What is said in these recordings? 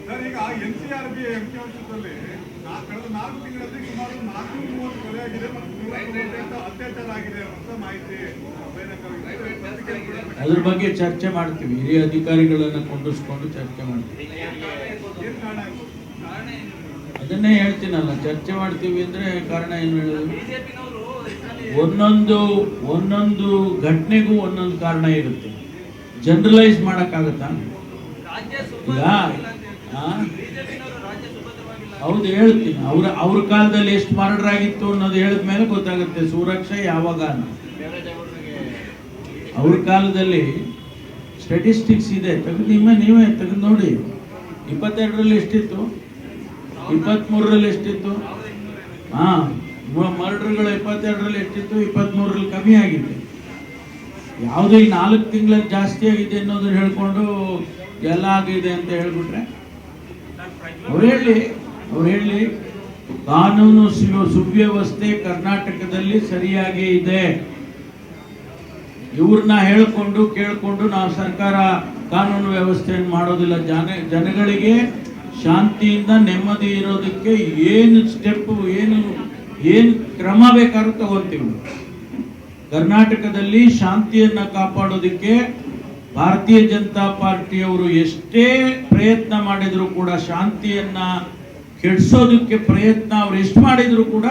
Sir, ಈಗ NCRB ಅಂಕಿಅಂಶದಲ್ಲಿ ಕಳೆದ 4 ತಿಂಗಳಲ್ಲಿ ಸುಮಾರು 430 ಕೊಲೆ ಆಗಿದೆ ಮತ್ತು 198 ಅತ್ಯಾಚಾರ ಆಗಿದೆ ಅಂತ ಮಾಹಿತಿ. ಅದ್ರ ಬಗ್ಗೆ ಚರ್ಚೆ ಮಾಡ್ತೀವಿ, ಹಿರಿಯ ಅಧಿಕಾರಿಗಳನ್ನ ಕೊಂಡಿಸ್ಕೊಂಡು ಚರ್ಚೆ ಮಾಡ್ತೀವಿ. ಅದನ್ನೇ ಹೇಳ್ತೀನಲ್ಲ, ಚರ್ಚೆ ಮಾಡ್ತೀವಿ ಅಂದ್ರೆ ಕಾರಣ ಏನು ಹೇಳೋದು? ಒಂದೊಂದು ಘಟನೆಗೂ ಒಂದೊಂದು ಕಾರಣ ಇರುತ್ತೆ. ಜನರಲೈಸ್ ಮಾಡಕ್ಕಾಗತ್ತಾ? ಈಗ ಹೌದು ಹೇಳ್ತೀನಿ, ಅವ್ರ ಕಾಲದಲ್ಲಿ ಎಷ್ಟು ಮರ್ಡರ್ ಆಗಿತ್ತು ಅನ್ನೋದು ಹೇಳಿದ ಮೇಲೆ ಗೊತ್ತಾಗುತ್ತೆ ಸುರಕ್ಷೆ ಯಾವಾಗ. ಅವ್ರ ಕಾಲದಲ್ಲಿ ಸ್ಟ್ಯಾಟಿಸ್ಟಿಕ್ಸ್ ಇದೆ, ನೀವೇ ತೆಗೆದು ನೋಡಿ. 22ರಲ್ಲಿ ಎಷ್ಟಿತ್ತು, 23ರಲ್ಲಿ ಎಷ್ಟಿತ್ತು? ಮರ್ಡರ್ಗಳು 22ರಲ್ಲಿ ಎಷ್ಟಿತ್ತು, 23ರಲ್ಲಿ ಕಮ್ಮಿ ಆಗಿದೆ. ಯಾವುದೋ ಈ 4 ತಿಂಗಳಲ್ಲಿ ಜಾಸ್ತಿ ಆಗಿದೆ ಅನ್ನೋದನ್ನ ಹೇಳ್ಕೊಂಡು ಎಲ್ಲ ಆಗಿದೆ ಅಂತ ಹೇಳ್ಬಿಟ್ರೆ ಅವ್ರು ಹೇಳಿ ಕಾನೂನು ಸುವ್ಯವಸ್ಥೆ ಕರ್ನಾಟಕದಲ್ಲಿ ಸರಿಯಾಗಿ ಇದೆ. ಇವ್ರನ್ನ ಹೇಳ್ಕೊಂಡು ಕೇಳ್ಕೊಂಡು ನಾವು ಸರ್ಕಾರ ಕಾನೂನು ವ್ಯವಸ್ಥೆಯನ್ನು ಮಾಡೋದಿಲ್ಲ. ಜನಗಳಿಗೆ ಶಾಂತಿಯಿಂದ ನೆಮ್ಮದಿ ಇರೋದಕ್ಕೆ ಏನು ಸ್ಟೆಪ್, ಏನು ಕ್ರಮ ಬೇಕಾದ್ರೂ ತಗೊಂತೀವಿ. ಕರ್ನಾಟಕದಲ್ಲಿ ಶಾಂತಿಯನ್ನ ಕಾಪಾಡೋದಕ್ಕೆ ಭಾರತೀಯ ಜನತಾ ಪಾರ್ಟಿಯವರು ಎಷ್ಟೇ ಪ್ರಯತ್ನ ಮಾಡಿದ್ರು ಕೂಡ, ಶಾಂತಿಯನ್ನ ಕೆಡಿಸೋದಕ್ಕೆ ಪ್ರಯತ್ನ ಅವ್ರು ಎಷ್ಟು ಮಾಡಿದ್ರು ಕೂಡ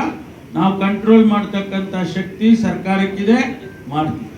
ನಾವು ಕಂಟ್ರೋಲ್ ಮಾಡ್ತಕ್ಕಂಥ ಶಕ್ತಿ ಸರ್ಕಾರಕ್ಕಿದೆ, ಮಾಡ್ತೀವಿ.